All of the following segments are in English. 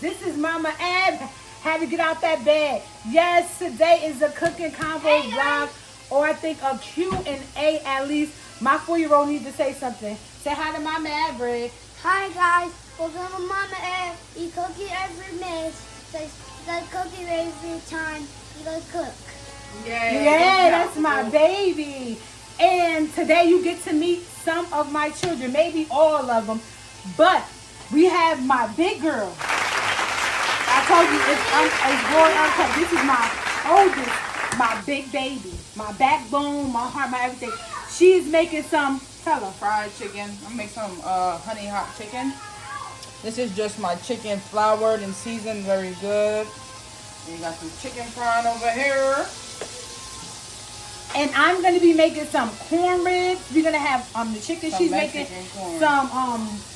This is Mama Ab. Had to get out that bed. Yes, today is a cooking combo vlog, or I think a Q&A at least. My 4-year-old needs to say something. Say hi to Mama Ab. Hi guys, welcome to Mama Ab. Eat cookie every minute. The cookie every time you go cook. Yeah, that's my baby. And today you get to meet some of my children, maybe all of them. But we have my big girl. I told you it's boy uncut. This is my oldest, my big baby, my backbone, my heart, my everything. She's making some, tell her. Fried chicken. I'm gonna make some honey hot chicken. This is just my chicken, floured and seasoned very good. We got some chicken frying over here. And I'm gonna be making some corn ribs. We're gonna have the chicken. She's making some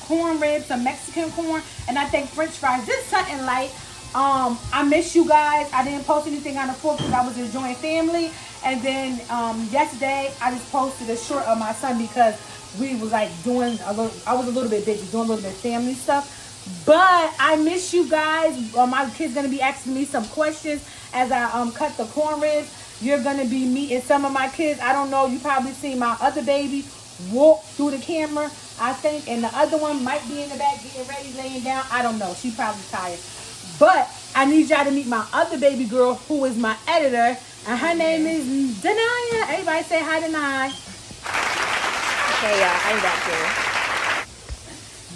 corn ribs, some Mexican corn, and I think French fries. Just something light. I miss you guys. I didn't post anything on the 4th because I was enjoying family. And then yesterday I just posted a short of my son because we was like doing a little. I was a little bit busy doing a little bit of family stuff. But I miss you guys. My kid's gonna be asking me some questions as I cut the corn ribs. You're gonna be meeting some of my kids. I don't know. You probably seen my other baby walk through the camera, I think, and the other one might be in the back getting ready, laying down. I don't know. She's probably tired. But I need y'all to meet my other baby girl, who is my editor, and her name is Denaya. Everybody say hi, Denaya. Okay, y'all, I'm back here.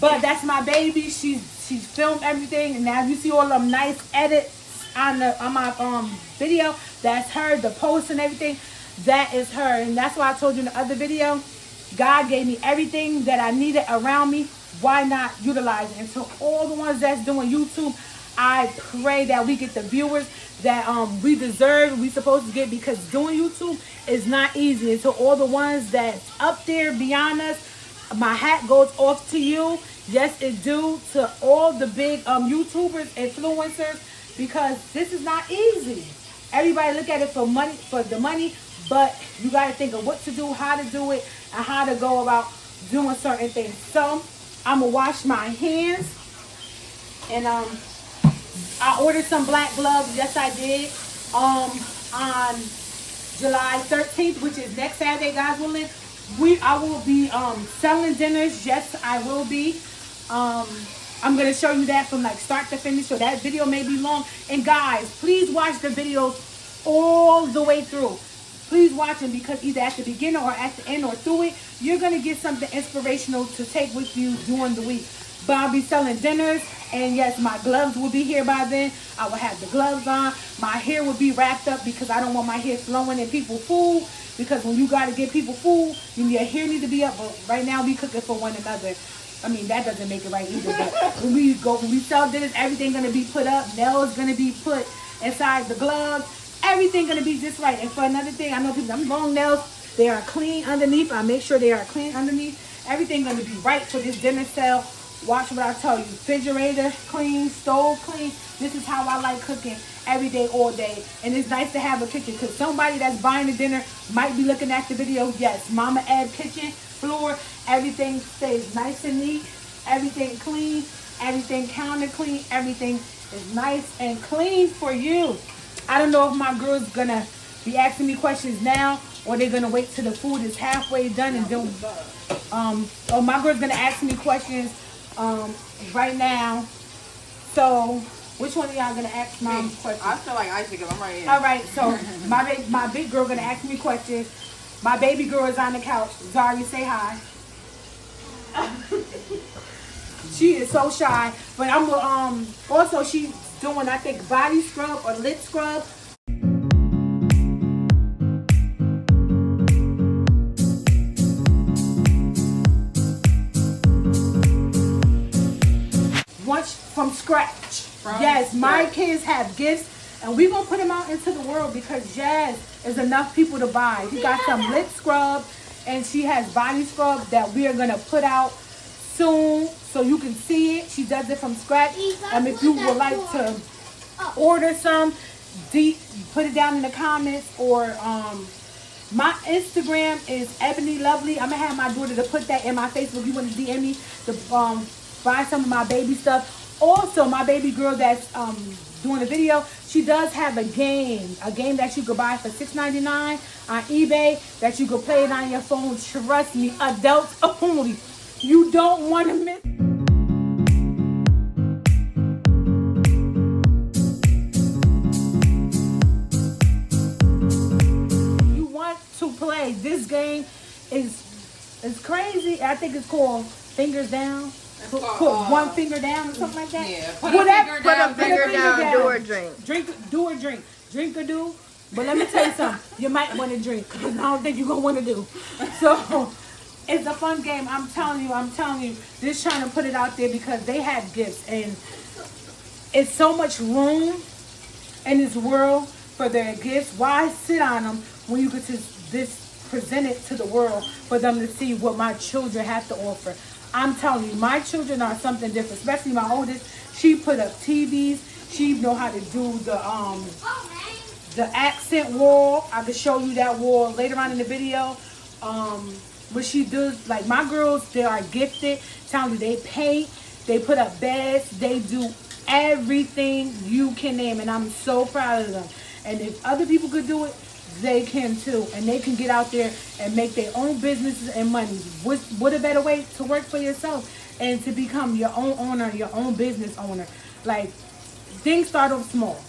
But that's my baby. She's filmed everything, and now you see all them nice edits on my video. That's her, the post and everything. That is her, and that's why I told you in the other video, God gave me everything that I needed around me. Why not utilize it? And to all the ones that's doing YouTube, I pray that we get the viewers that we deserve, we supposed to get, because doing YouTube is not easy. And to all the ones that's up there beyond us, my hat goes off to you. Yes, it do. To all the big YouTubers, influencers, because this is not easy. Everybody look at it for money, for the money, but you got to think of what to do, how to do it, and how to go about doing certain things. So I'm gonna wash my hands, and I ordered some black gloves. Yes, I did. On July 13th, which is next Saturday, God willing, I will be selling dinners. Yes, I will be. I'm going to show you that from like start to finish. So that video may be long. And guys, please watch the videos all the way through. Please watch them, because either at the beginning or at the end or through it, you're going to get something inspirational to take with you during the week. But I'll be selling dinners. And yes, my gloves will be here by then. I will have the gloves on. My hair will be wrapped up because I don't want my hair flowing in people's food. Because when you got to give people food, your hair needs to be up. But right now we cooking for one another. I mean, that doesn't make it right either. But when we sell dinners, everything going to be put up. Nails going to be put inside the gloves. Everything going to be just right. And for another thing, I know people, I'm long nails. They are clean underneath. I make sure they are clean underneath. Everything going to be right for this dinner sale. Watch what I tell you. Refrigerator clean, stove clean. This is how I like cooking every day, all day. And it's nice to have a kitchen, because somebody that's buying the dinner might be looking at the video. Yes, Mama Ab kitchen, floor, everything stays nice and neat. Everything clean. Everything counter clean. Everything is nice and clean for you. I don't know if my girl's going to be asking me questions now, or they're going to wait till the food is halfway done and do. Or my girl's going to ask me questions right now. So which one of y'all gonna ask mom questions? I feel like Isaac, because I'm right here. All right, so my big girl gonna ask me questions. My baby girl is on the couch. Zari, say hi. She is so shy, but I'm also she's doing, I think, body scrub or lip scrub. From scratch. Yes, my kids have gifts, and we're gonna put them out into the world, because yes, there's enough people to buy. We got some lip scrub, and she has body scrub that we are gonna put out soon, so you can see it. She does it from scratch. If you would like to order some, put it down in the comments, or my Instagram is Ebony Lovely. I'm gonna have my daughter to put that in my Facebook. You want to DM me to buy some of my baby stuff. Also, my baby girl that's doing a video, she does have a game that you could buy for $6.99 on eBay that you could play it on your phone. Trust me, adults only. You don't want to miss. You want to play this game? Is crazy. I think it's called Fingers Down. Put one finger down or something like that. Yeah, put a finger down, do or drink. Do or drink. Drink or do. But let me tell you something. You might want to drink because I don't think you're going to want to do. So it's a fun game. I'm telling you. Just trying to put it out there because they have gifts. And it's so much room in this world for their gifts. Why sit on them when you could just present it to the world for them to see what my children have to offer? I'm telling you, my children are something different, especially my oldest. She put up TVs. She know how to do the accent wall. I could show you that wall later on in the video. What she does, like my girls, they are gifted. Telling you, they paint, they put up beds, they do everything you can name, and I'm so proud of them. And if other people could do it, they can too, and they can get out there and make their own businesses and money. What a better way to work for yourself and to become your own owner, your own business owner. Like, things start off small.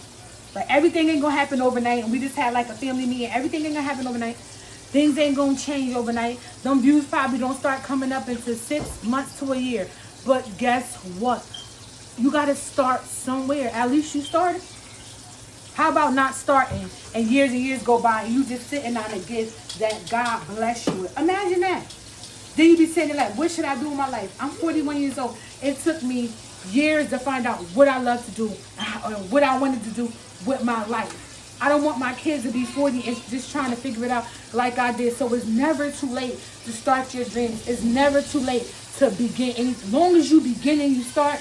Like, everything ain't gonna happen overnight, and we just had like a family meeting. Everything ain't gonna happen overnight. Things ain't gonna change overnight. Them views probably don't start coming up into 6 months to a year. But guess what? You gotta start somewhere. At least you started. How about not starting and years go by and you just sitting on a gift that God bless you with? Imagine that. Then you be sitting there like, what should I do in my life? I'm 41 years old. It took me years to find out what I love to do and what I wanted to do with my life. I don't want my kids to be 40 and just trying to figure it out like I did. So it's never too late to start your dreams. It's never too late to begin. And as long as you begin and you start,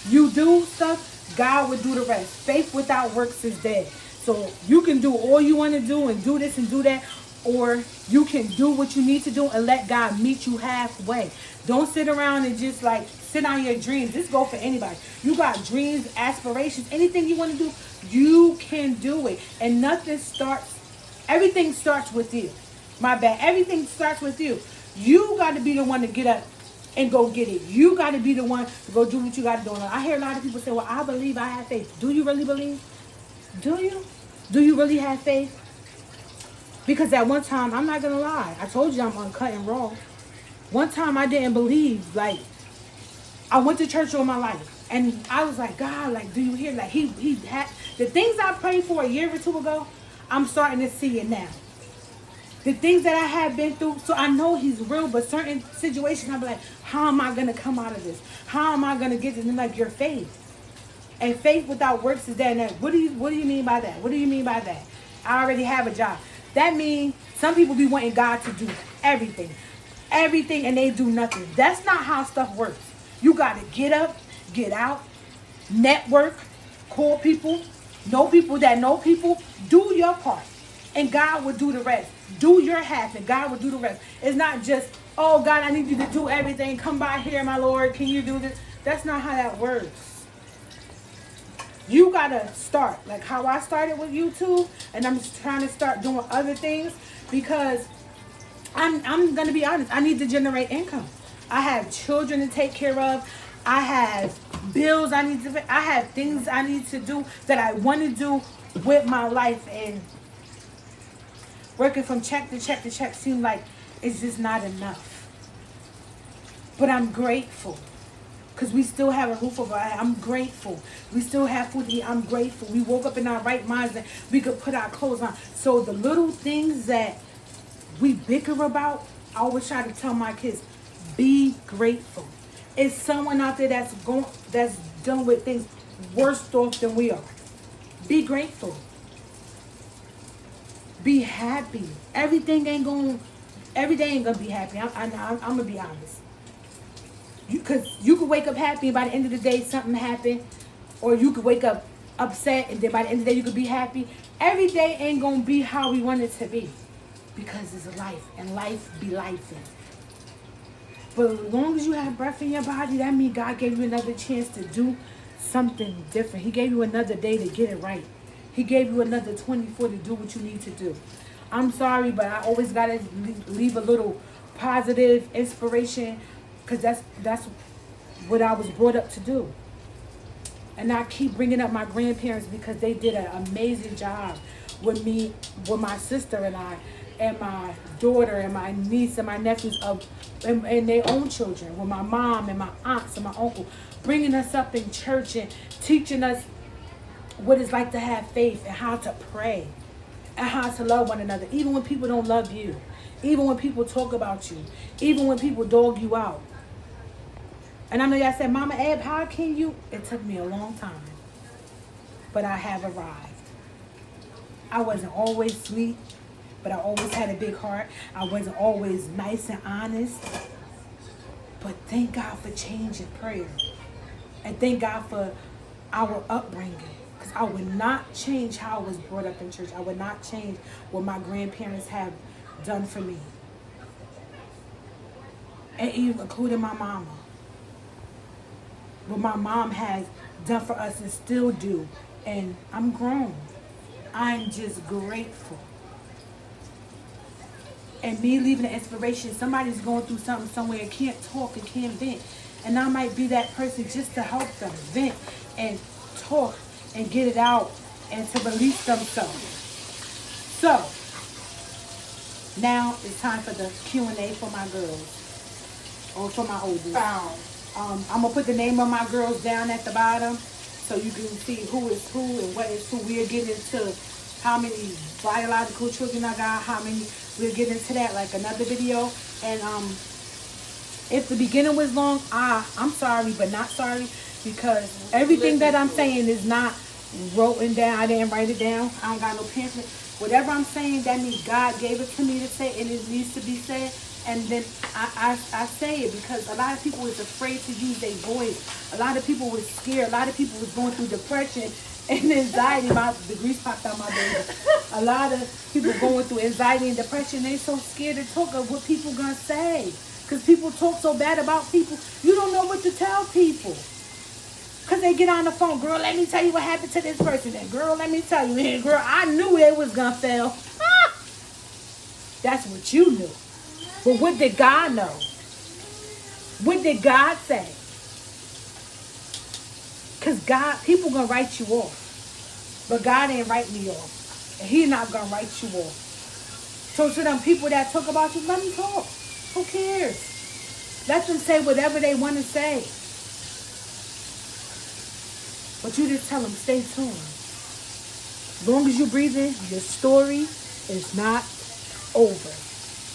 you do stuff, God will do the rest. Faith without works is dead. So you can do all you want to do and do this and do that, or you can do what you need to do and let God meet you halfway. Don't sit around and just like sit on your dreams. This go for anybody. You got dreams, aspirations, anything you want to do, you can do it. And everything starts with you. My bad. Everything starts with you. You got to be the one to get up and go get it. You got to be the one to go do what you got to do. I hear a lot of people say, well, I believe, I have faith. Do you really believe? Do you? Do you really have faith? Because at one time, I'm not going to lie, I told you I'm uncut and raw. One time I didn't believe. Like, I went to church all my life. And I was like, God, like, do you hear? Like, he had the things I prayed for a year or two ago, I'm starting to see it now. The things that I have been through, so I know he's real, but certain situations, I'm like, how am I going to come out of this? How am I going to get this? And like, your faith. And faith without works is dead. What do you mean by that? What do you mean by that? I already have a job. That means some people be wanting God to do everything. Everything, and they do nothing. That's not how stuff works. You got to get up, get out, network, call people, know people that know people. Do your part, and God will do the rest. Do your half, and God will do the rest. It's not just, oh, God, I need you to do everything. Come by here, my Lord. Can you do this? That's not how that works. You got to start. Like how I started with YouTube, and I'm just trying to start doing other things because I'm going to be honest. I need to generate income. I have children to take care of. I have bills I need to pay. I have things I need to do that I want to do with my life, and working from check to check to check seems like it's just not enough. But I'm grateful because we still have a roof over our head. I'm grateful. We still have food to eat. I'm grateful. We woke up in our right minds and we could put our clothes on. So the little things that we bicker about, I always try to tell my kids, be grateful. It's someone out there that's dealing with things worse off than we are. Be grateful. Be happy. Every day ain't gonna be happy. I'm gonna be honest. Because you could wake up happy and by the end of the day something happened, or you could wake up upset and then by the end of the day you could be happy. Every day ain't gonna be how we want it to be, because it's life and life be life. But as long as you have breath in your body, that means God gave you another chance to do something different. He gave you another day to get it right. He gave you another 24 to do what you need to do. I'm sorry, but I always got to leave a little positive inspiration because that's what I was brought up to do. And I keep bringing up my grandparents because they did an amazing job with me, with my sister and I, and my daughter and my niece and my nephews and their own children, with my mom and my aunts and my uncle, bringing us up in church and teaching us what it's like to have faith and how to pray and how to love one another, even when people don't love you, even when people talk about you, even when people dog you out. And I know y'all said, Mama Eb, how can you? It took me a long time, but I have arrived. I wasn't always sweet, but I always had a big heart. I wasn't always nice and honest. But thank God for change and prayer. And thank God for our upbringing. Because I would not change how I was brought up in church. I would not change what my grandparents have done for me. And even including my mama. What my mom has done for us and still do. And I'm grown. I'm just grateful. And me leaving the inspiration, somebody's going through something somewhere and can't talk and can't vent. And I might be that person just to help them vent and talk and get it out and to release themselves. So, now it's time for the Q&A for my girls. Or for my oldest. I'm going to put the name of my girls down at the bottom so you can see who is who and what is who. We'll get into how many biological children I got, how many. We'll get into that like another video. And if the beginning was long, I'm sorry, but not sorry, because everything that I'm saying is not written down. I didn't write it down. I don't got no pamphlet. Whatever I'm saying, that means God gave it to me to say, and it needs to be said. And then I say it because a lot of people was afraid to use their voice. A lot of people was scared. A lot of people was going through depression and anxiety. The grease popped out my baby. A lot of people going through anxiety and depression. They so scared to talk of what people gonna say. Because people talk so bad about people. You don't know what to tell people. Because they get on the phone. Girl, let me tell you what happened to this person. And girl, let me tell you. And girl, I knew it was gonna fail. That's what you knew. But what did God know? What did God say? Because God, people going to write you off. But God ain't write me off. And He not going to write you off. So to them people that talk about you, let them talk. Who cares? Let them say whatever they want to say. But you just tell them, stay tuned. As long as you breathing, your story is not over.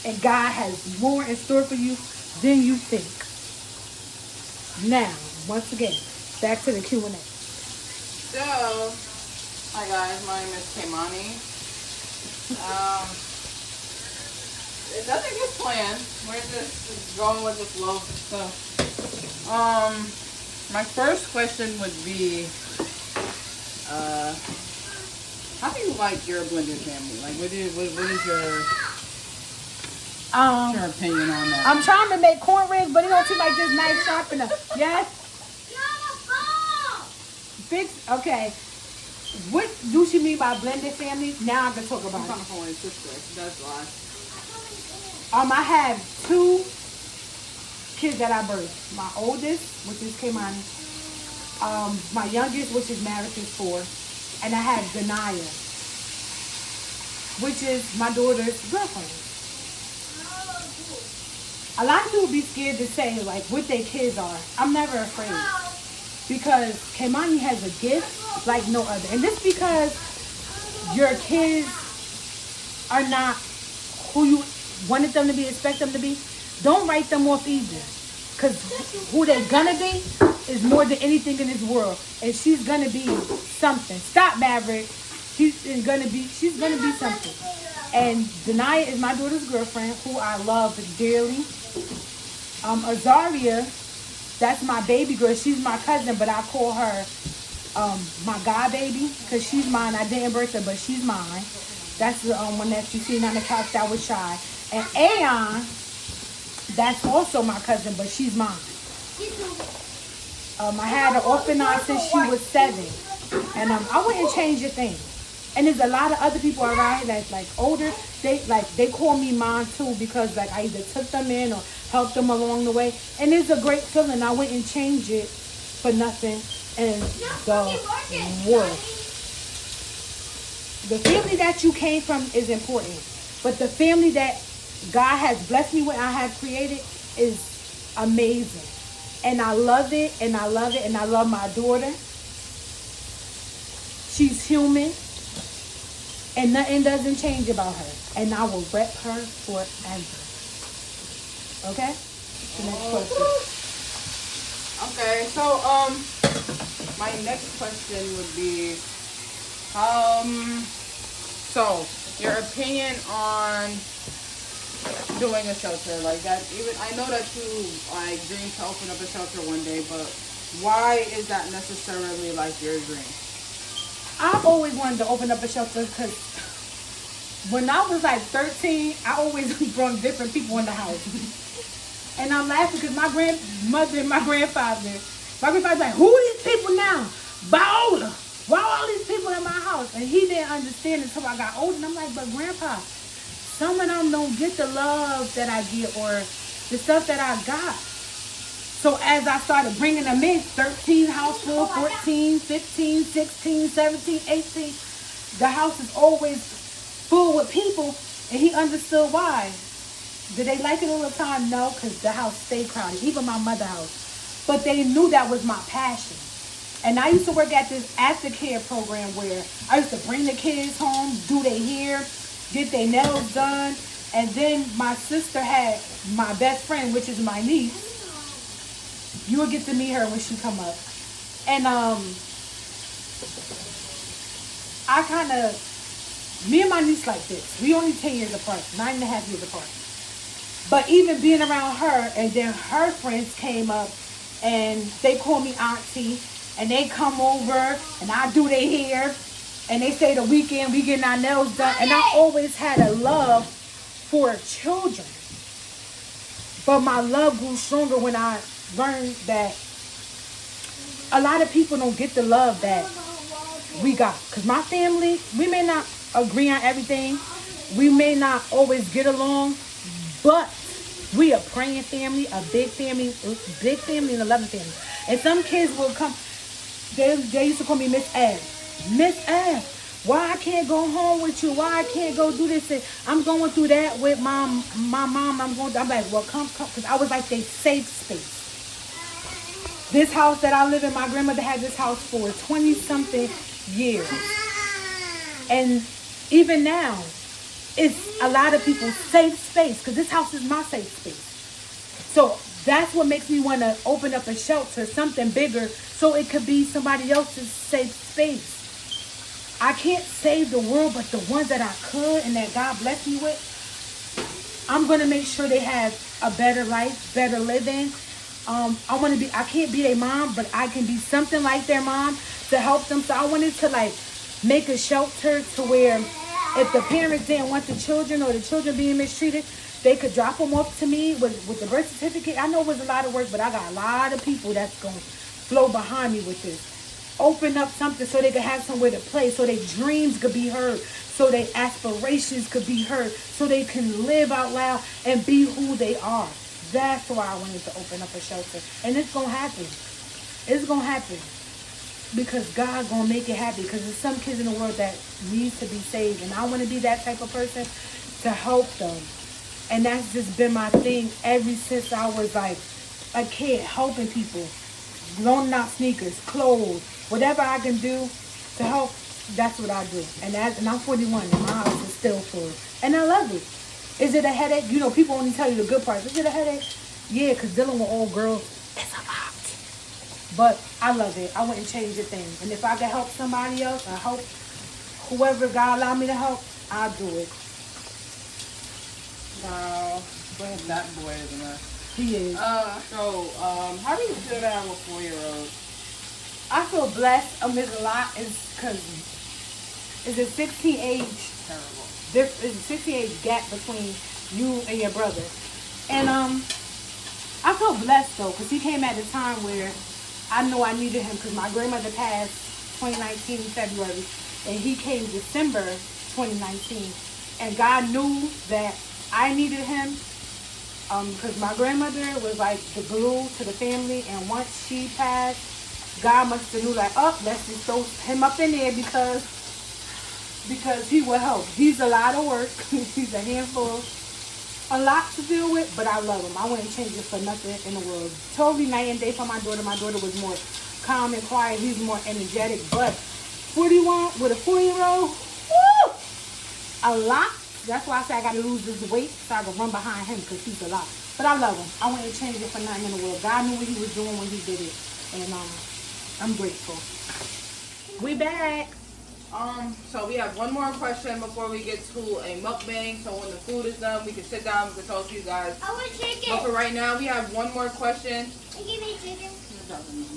And God has more in store for you than you think. Now, once again, back to the Q&A. So, hi guys, my name is Keimani. Nothing is planned. We're just going with the flow. So, my first question would be, how do you like your blended family? Like, what is your opinion on that? I'm trying to make cornbread, but it don't seem like this knife sharp enough. Yes? Fix. Okay. What do she mean by blended family? Now I can talk about it. I'm calling sister. That's why. I have two kids that I birthed. My oldest, which is Keimani. My youngest, which is married to 4. And I have Denaya, which is my daughter's girlfriend. A lot of people be scared to say like what their kids are. I'm never afraid. Because Keimani has a gift like no other. And this because your kids are not who you wanted them to be, expect them to be. Don't write them off either. Because who they're gonna be is more than anything in this world. And she's gonna be something. Stop, Maverick. She's gonna be something. And Denaya is my daughter's girlfriend, who I love dearly. Azaria, that's my baby girl. She's my cousin, but I call her my god baby because she's mine. I didn't birth her, but she's mine. That's the one that you seen on the couch that was shy. And Aeon, That's also my cousin, but she's mine. I had her orphanage since she was 7. And I wouldn't change a thing. And there's a lot of other people around here that's like older. They call me mine too, because like I either took them in or helped them along the way. And it's a great feeling. I wouldn't change it for nothing in the world. The family that you came from is important. But the family that God has blessed me with, I have created, is amazing. And I love it, and I love it, and I love my daughter. She's human, and nothing doesn't change about her. And I will rep her forever. Okay? The next question. Okay, so my next question would be, so your opinion on doing a shelter like that. Even I know that you like dream to open up a shelter one day, but why is that necessarily like your dream? I've always wanted to open up a shelter because when I was like 13, I always brought different people in the house. And I'm laughing because my grandmother and my grandfather's like, who are these people now? Viola, why are all these people in my house? And he didn't understand until I got older. And I'm like, but Grandpa, some of them don't get the love that I get or the stuff that I got. So as I started bringing them in, 13 house full, 14, 15, 16, 17, 18, the house is always full with people, and he understood why. Did they like it all the time? No, because the house stayed crowded, even my mother's house. But they knew that was my passion. And I used to work at this aftercare program where I used to bring the kids home, do their hair, get their nails done. And then my sister had my best friend, which is my niece. You will get to meet her when she come up. And me and my niece like this. We only 10 years apart, 9.5 years apart. But even being around her, and then her friends came up, and they call me auntie, and they come over, and I do their hair, and they say the weekend we getting our nails done. And I always had a love for children. But my love grew stronger when I learned that a lot of people don't get the love that we got. Because my family, we may not agree on everything. We may not always get along. But we a praying family, a big family and a loving family. And some kids will come, they used to call me Miss F. Miss F, why I can't go home with you? Why I can't go do this? And I'm going through that with my mom. I'm like, well, come. Because I was like their safe space. This house that I live in, my grandmother had this house for 20-something years. And even now, it's a lot of people's safe space because this house is my safe space. So that's what makes me want to open up a shelter, something bigger, so it could be somebody else's safe space. I can't save the world, but the ones that I could and that God blessed me with, I'm going to make sure they have a better life, better living. I can't be their mom, but I can be something like their mom to help them. So I wanted to like make a shelter to where if the parents didn't want the children or the children being mistreated, they could drop them off to me with the birth certificate. I know it was a lot of work, but I got a lot of people that's going to flow behind me with this. Open up something so they could have somewhere to play, so their dreams could be heard, so their aspirations could be heard, so they can live out loud and be who they are. That's why I wanted to open up a shelter. And it's going to happen. It's going to happen. Because God's going to make it happen. Because there's some kids in the world that needs to be saved. And I want to be that type of person to help them. And that's just been my thing ever since I was like a kid, helping people. Loaning out sneakers, clothes, whatever I can do to help, that's what I do. And I'm 41 and my house is still full. And I love it. Is it a headache? You know, people only tell you the good parts. Is it a headache? Yeah, because dealing with old girls, it's a lot. But I love it. I wouldn't change a thing. And if I can help somebody else, I hope whoever God allow me to help, I'll do it. Wow. That boy is a mess. He is. How do you feel to have a 4-year-old? I feel blessed amidst a lot because it's a 16 age. Terrible. There's a 16 age gap between you and your brother. And I felt blessed though, because he came at a time where I know I needed him, because my grandmother passed 2019 February, and he came December 2019, and God knew that I needed him, because my grandmother was like the glue to the family, and once she passed, God must have knew like, oh, let's just throw him up in there because he will help. He's a lot of work. He's a handful. A lot to deal with, but I love him. I wouldn't change it for nothing in the world. Totally night and day for my daughter. My daughter was more calm and quiet. He's more energetic. But 41 with a 4-year-old, woo! A lot. That's why I say I got to lose this weight so I can run behind him, because he's a lot. But I love him. I wouldn't change it for nothing in the world. God knew what he was doing when he did it. And I'm grateful. We back. So we have one more question before we get to a mukbang. So when the food is done, we can sit down, we can talk to you guys. I want chicken. But for right now, we have one more question. Give me chicken.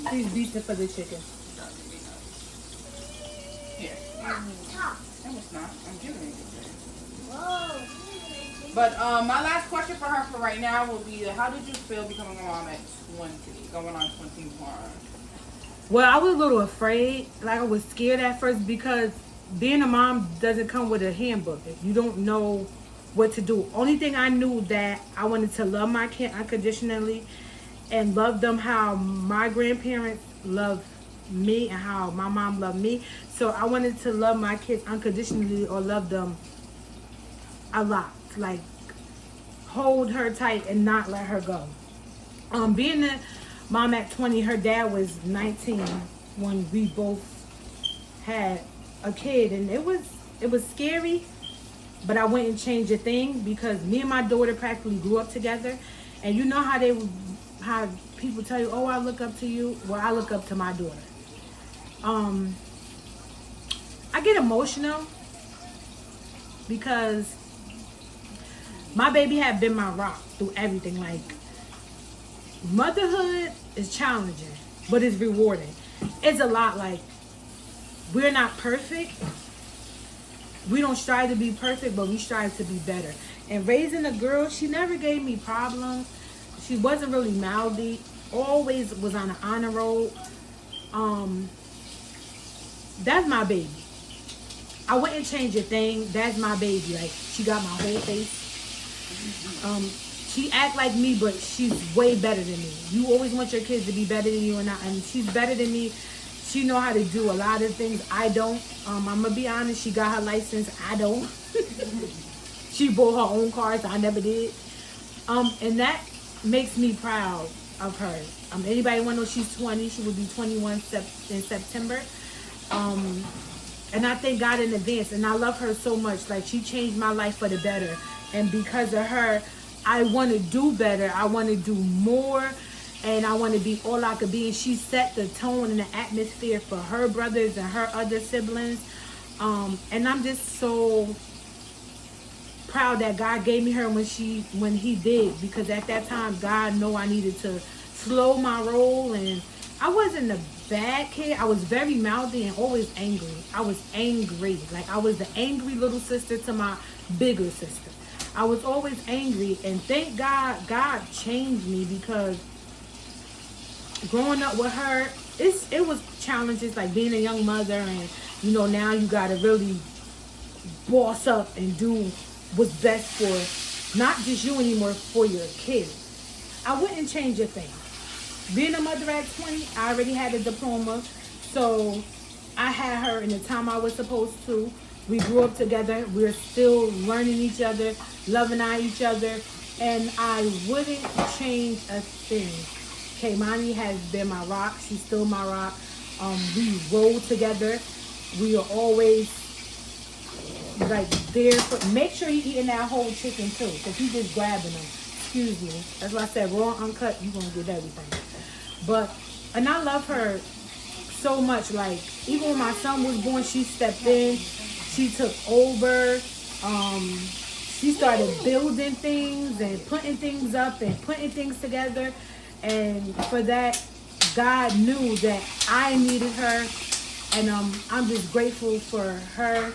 He's beasting for the chicken. Here. Top. No, it's not. I'm giving it to you. Whoa. But my last question for her for right now will be, how did you feel becoming a mom at 20, going on 21? Well, I was a little afraid. Like, I was scared at first, because being a mom doesn't come with a handbook. You don't know what to do. Only thing I knew, that I wanted to love my kid unconditionally and love them how my grandparents loved me and how my mom loved me. So I wanted to love my kids unconditionally, or love them a lot. Like, hold her tight and not let her go. Being a mom at 20, her dad was 19 when we both had a kid, and it was scary, but I wouldn't change a thing, because me and my daughter practically grew up together. And you know how people tell you, oh, I look up to you. Well, I look up to my daughter. I get emotional because my baby had been my rock through everything. Like, motherhood is challenging, but it's rewarding. It's a lot. Like, we're not perfect. We don't strive to be perfect, but we strive to be better. And raising a girl, she never gave me problems. She wasn't really mouthy. Always was on an honor roll. That's my baby. I wouldn't change a thing. That's my baby. Like, she got my whole face. She act like me, but she's way better than me. You always want your kids to be better than you, and she's better than me. She know how to do a lot of things I don't. I'm gonna be honest. She got her license. I don't. She bought her own cars. I never did. And that makes me proud of her. Anybody want to know she's 20? She will be 21 in September. And I thank God in advance. And I love her so much. Like, she changed my life for the better. And because of her, I want to do better. I want to do more. And I want to be all I could be. And she set the tone and the atmosphere for her brothers and her other siblings. And I'm just so proud that God gave me her when he did. Because at that time, God knew I needed to slow my roll. And I wasn't a bad kid. I was very mouthy and always angry. I was angry. Like, I was the angry little sister to my bigger sister. I was always angry, and thank God, God changed me, because growing up with her, it was challenges, like being a young mother, and now you gotta really boss up and do what's best for not just you anymore, for your kids. I wouldn't change a thing. Being a mother at 20, I already had a diploma, so I had her in the time I was supposed to. We grew up together. We're still learning each other, loving on each other, and I wouldn't change a thing. Kaimani has been my rock. She's still my rock. We roll together. We are always like there. Make sure you're eating that whole chicken too, because he's just grabbing them. Excuse me. That's why I said raw, uncut. You're gonna get everything. And I love her so much. Like, even when my son was born, she stepped in. She took over. She started building things and putting things up and putting things together. And for that, God knew that I needed her. And I'm just grateful for her.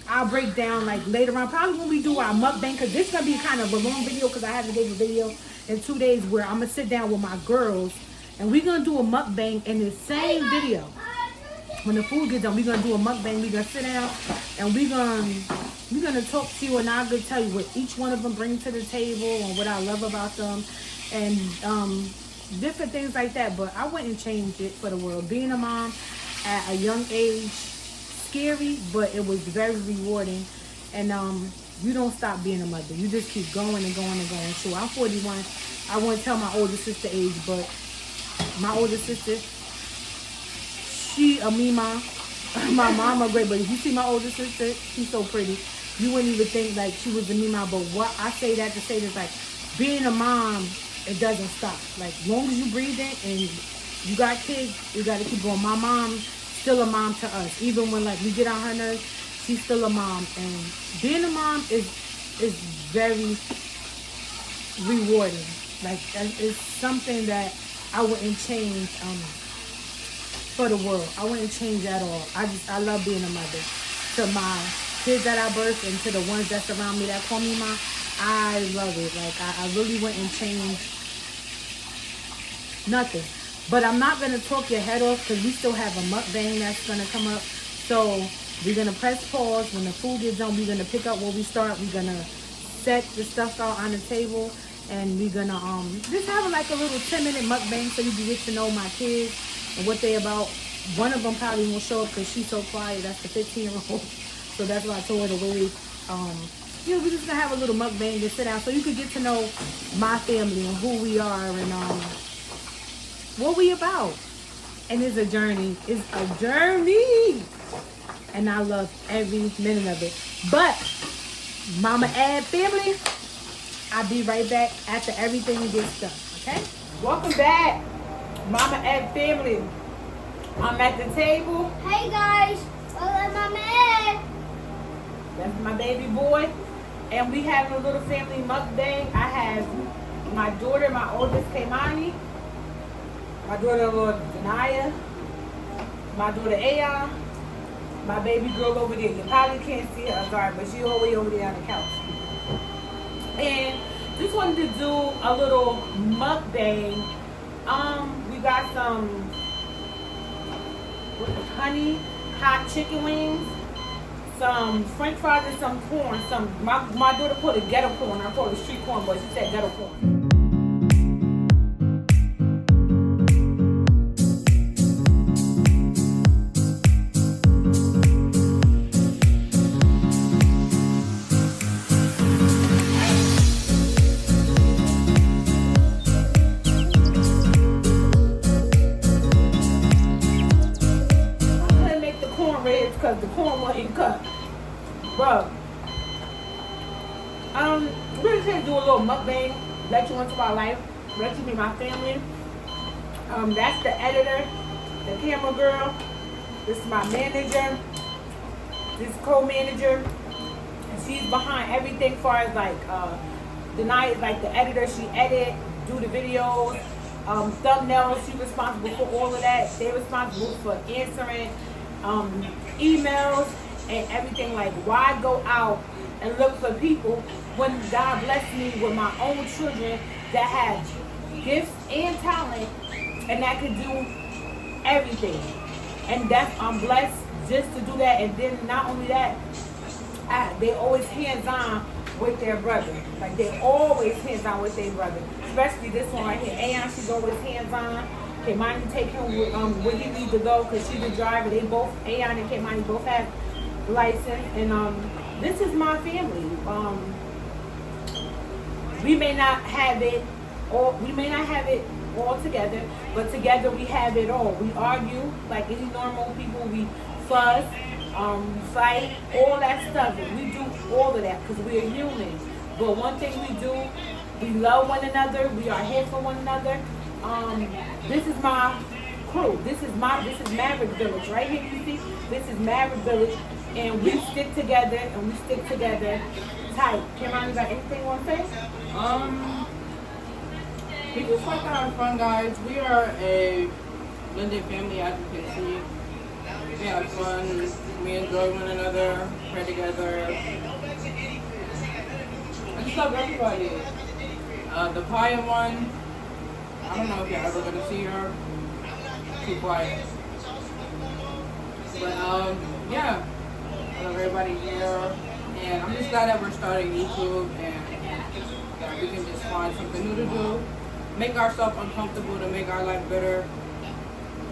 I'll break down like later on, probably when we do our mukbang, because this is going to be kind of a long video because I haven't gave a video in 2 days where I'm going to sit down with my girls and we're going to do a mukbang in the same video. When the food gets done, we're going to do a mukbang. We're going to sit down and we're going to talk to you, and I'm going to tell you what each one of them bring to the table and what I love about them and different things like that. But I wouldn't change it for the world. Being a mom at a young age, scary, but it was very rewarding. And you don't stop being a mother. You just keep going and going and going. So I'm 41. I won't tell my older sister age, but my older sister, she a mima. My mama great, but if you see my older sister, she's so pretty. You wouldn't even think like she was a mima. But what I say that to say is like being a mom, it doesn't stop. Like long as you breathing and you got kids, you got to keep going. My mom still a mom to us. Even when like we get on her nerves, she's still a mom. And being a mom is very rewarding. Like it's something that I wouldn't change for the world. I wouldn't change at all. I love being a mother. To my kids that I birthed and to the ones that surround me that call me mom, I love it. Like I really wouldn't change nothing. But I'm not going to talk your head off because we still have a mukbang that's going to come up. So we're going to press pause. When the food gets done, we're going to pick up where we start. We're going to set the stuff out on the table. And we're going to just have like a little 10-minute mukbang so you can get to know my kids and what they about. One of them probably won't show up because she's so quiet. That's the 15-year-old. So that's why I told her to wait. You know, we're just going to have a little mukbang to sit down so you can get to know my family and who we are and what we about. And it's a journey. It's a journey. And I love every minute of it. But Mama Ad family, I'll be right back after everything gets done. Okay? Welcome back, Mama Ed family. I'm at the table. Hey guys, welcome Mama Ed. That's my baby boy. And we having a little family mukbang. I have my daughter, my oldest Kaimani, my daughter Denaya, my daughter Aya, my baby girl over there. You probably can't see her, sorry, but she's all the way over there on the couch. And just wanted to do a little mukbang. We got some honey hot chicken wings, some french fries and some corn. My daughter called it ghetto corn. I call it street corn, but she said ghetto corn. Because the corn wasn't cut. Bro, we're just gonna do a little mukbang, let you into our life, let you meet my family. That's the editor, the camera girl. This is my manager, this co-manager, and she's behind everything. Far as like Denai is like the editor. She edit, do the videos, thumbnails. She's responsible for all of that. They're responsible for answering emails and everything. Like, why go out and look for people when God blessed me with my own children that have gifts and talent and that can do everything? And I'm blessed just to do that. And then not only that, they always hands-on with their brother. Like, they always hands-on with their brother. Especially this one right here. Ayan, she's always hands-on. Kaimani take him where he needs to go because she's the driver. They both, Ayan and Kaimani, both have license. And this is my family. We may not have it all together, but together we have it all. We argue like any normal people. We fuss, fight, all that stuff. We do all of that because we're humans. But one thing we do, we love one another. We are here for one another. This is my crew. This is Maverick Village. Right here you see, this is Maverick Village. And we stick together tight. Cameron, you got anything you want to say? We just like to have fun, guys. We are a blended family, as you can see. We have fun. We enjoy one another, pray together. I just love everybody. The Paya one, I don't know if you're ever gonna see her. Too quiet. But yeah, I love everybody here, and I'm just glad that we're starting YouTube and that we can just find something new to do, make ourselves uncomfortable to make our life better,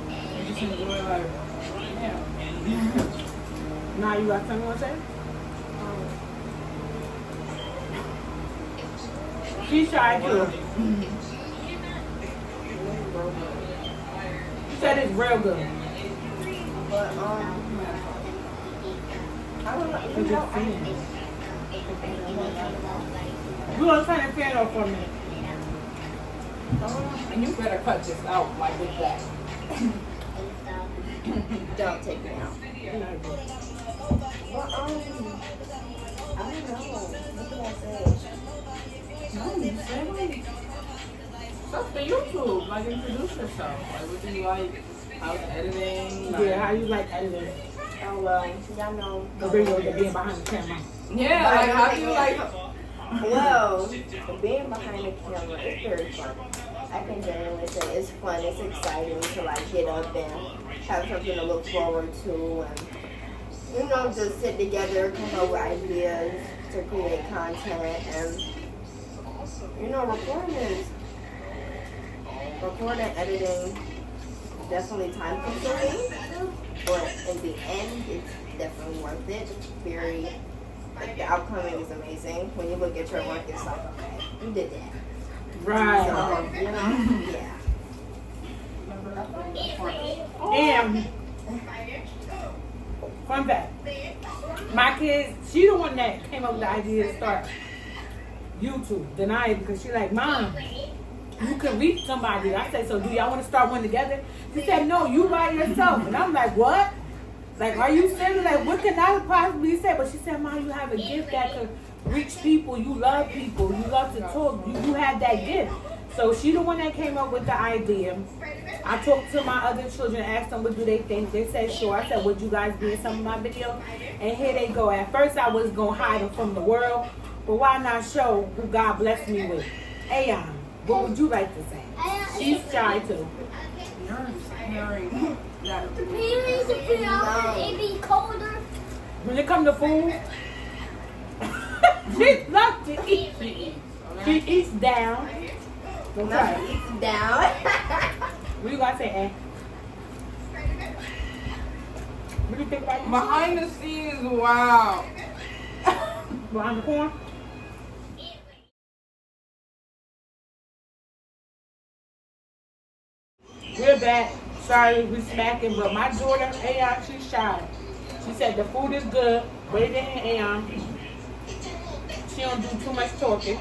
and just enjoy life. Yeah. Now you got something you want to say? She's shy too. She said it's real good. But I don't know. You just feeding. You gonna turn the fan off for me? And you better cut this out like with that. Don't take me out. Well, I don't know. What did I say? No, you said like stuff for YouTube. Like introduce yourself. Like what do you like? How's editing? Like, Yeah, how you like editing? Oh well, y'all know The video of being behind the camera. yeah, like how do you like? Well, being behind the camera is very fun. I can genuinely say it's fun. It's exciting to like get up and have something to look forward to, and just sit together, come up with ideas to create content, and recording, editing, definitely time consuming, but in the end, it's definitely worth it. It's the outcome is amazing. When you look at your work, it's like, okay, you did that. Right. So, yeah. And fun fact, my kids, she the one that came up with the idea to start YouTube. Deny it because she like, Mom, you can reach somebody. I said, so do y'all want to start one together? She said, no, you by yourself. And I'm like, what? Like, are you serious? Like, what can I possibly say? But she said, Mom, you have a gift that could reach people. You love people. You love to talk. You have that gift. So she the one that came up with the idea. I talked to my other children, asked them what do they think. They said sure. I said, would you guys be in some of my videos? And here they go. At first I was going to hide them from the world. But why not show who God blessed me with? Ayan, what would you like to say? She's shy too. You're hearing that. The peonies if we are, it be colder. When it comes to food, she loves to eat. She eats. She eats down. Don't try it. It's down. What do you guys say, eh? What do you think about your Behind the scenes, wow. behind the corn? We're back. Sorry, we smacking, but my daughter, Ayan, she's shy. She said the food is good, but it ain't Ayan. She don't do too much talking.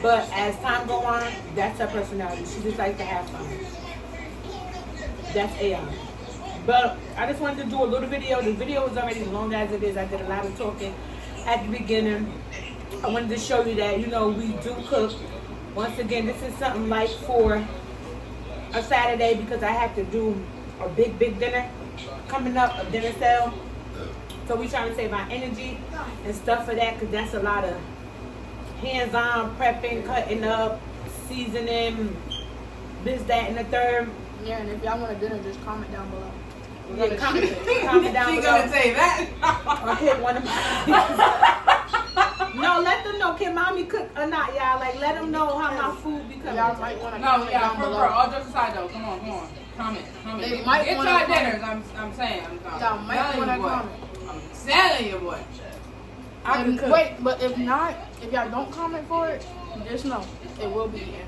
But as time go on, that's her personality. She just likes to have fun. That's Ayan. But I just wanted to do a little video. The video is already as long as it is. I did a lot of talking at the beginning. I wanted to show you that, we do cook. Once again, this is something like for a Saturday because I have to do a big dinner coming up, a dinner sale. So we trying to save our energy and stuff for that because that's a lot of hands-on prepping, cutting up, seasoning, this, that, and the third. Yeah, and if y'all want a dinner, just comment down below. Yeah, comment down She below. gonna say that. Or hit one of my. No, let them know. Can mommy cook or not, y'all? Like, let them know how my food be coming. Y'all might want to No, comment yeah, down for below. all jokes aside though, come on. Comment. They might Get wanna your comment. dinners, I'm saying. Y'all might want to comment. I'm telling you, boy. I can And cook. wait, but if not, if y'all don't comment for it, just know it will be in.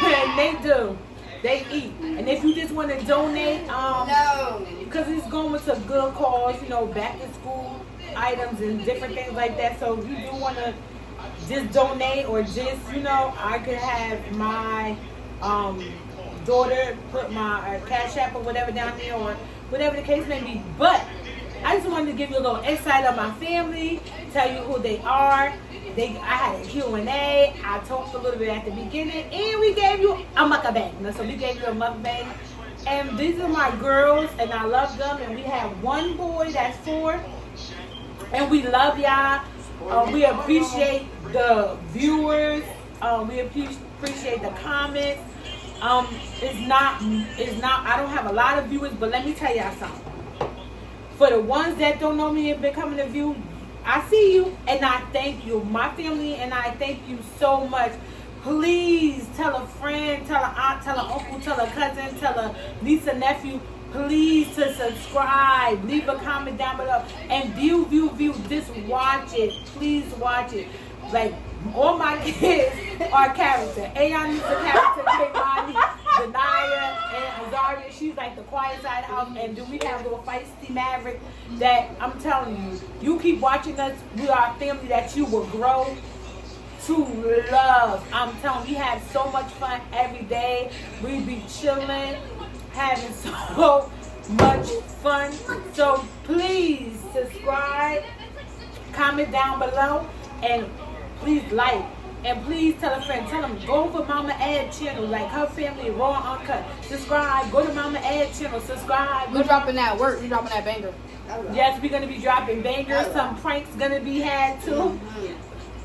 And they do. They eat. And if you just want to donate, No. because it's going to good cause, back to school items and different things like that. So if you do want to just donate or just, I could have my daughter put my Cash App or whatever down there or whatever the case may be. But I just wanted to give you a little insight of my family, tell you who they are. I had a Q&A. I talked a little bit at the beginning, and we gave you a mukbang. So we gave you a mukbang And these are my girls, and I love them. And we have one boy that's 4, and we love y'all. We appreciate the viewers. We appreciate the comments. It's not. I don't have a lot of viewers, but let me tell y'all something. For the ones that don't know me and been coming to view, I see you and I thank you. My family and I thank you so much. Please tell a friend, tell an aunt, tell an uncle, tell a cousin, tell a niece or nephew, please to subscribe. Leave a comment down below. And view. Just watch it. Please watch it. Like, all my kids are character. Ayan is a character, Kimani, Zanaya, and Azaria. She's like the quiet side of the house. And then we have little feisty Maverick that I'm telling you, you keep watching us. We are a family that you will grow to love. I'm telling you, we have so much fun every day. We be chilling, having so much fun. So please subscribe, comment down below, and please like. And please tell a friend, tell them, go over Mama Ed channel, like her family, raw uncut. Subscribe, go to Mama Ed channel, subscribe. We're dropping that work, we're dropping that banger. Yes, we're gonna be dropping bangers. Some pranks gonna be had too.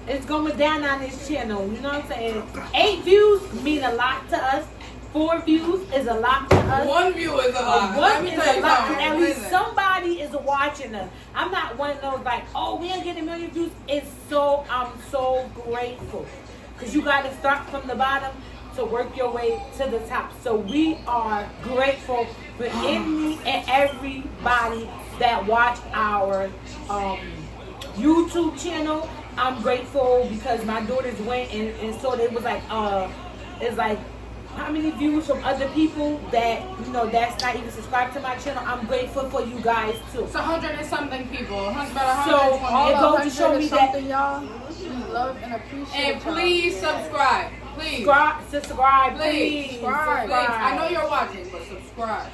It's going down on this channel, you know what I'm saying? 8 views mean a lot to us. 4 views is a lot to us. 1 view is a lot. One is a lot. At least somebody is watching us. I'm not one of those like, oh, we ain't getting 1 million views. I'm so grateful. Because you got to start from the bottom to work your way to the top. So we are grateful for any and everybody that watch our YouTube channel. I'm grateful because my daughters went and so they was like, it's like, how many views from other people that, you know, that's not even subscribed to my channel. I'm grateful for you guys too. It's 100 and something people. About So 120. it goes to show me that. Y'all, we love and appreciate. And please subscribe. Please. Subscribe, Please. please. Please. I know you're watching, but subscribe.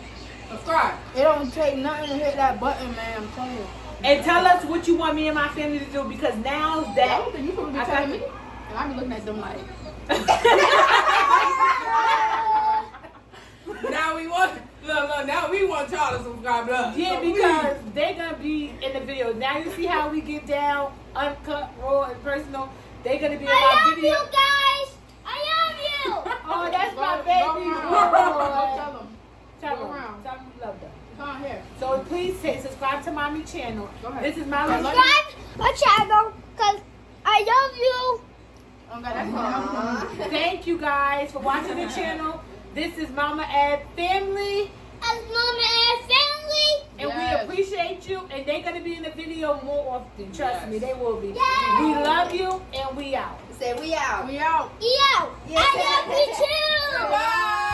Subscribe. It don't take nothing to hit that button, man. I'm telling you. And tell us what you want me and my family to do, because now I that don't think you supposed to be telling me. And I be looking at them like. Now we want y'all to subscribe to us. yeah, So because they're gonna be in the video. Now you see how we get down, uncut, raw, and personal. They're gonna be in I my love video. you guys. I love you. Oh, that's my Go baby. around. boy. Tell them. Tell Go them. around. Tell them you love them. Come on here. So please subscribe to Mommy channel. Go ahead. This is my Subscribe my channel because I love you. Oh, God, that's all. Thank you guys for watching the channel. This is Mama Ed Family, As Mama and family. and Yes. we appreciate you. And they're gonna be in the video more often. Trust me, they will be. Yes. We love you, and we out. Say we out. We out. Yo, Yes. I love you too. Bye.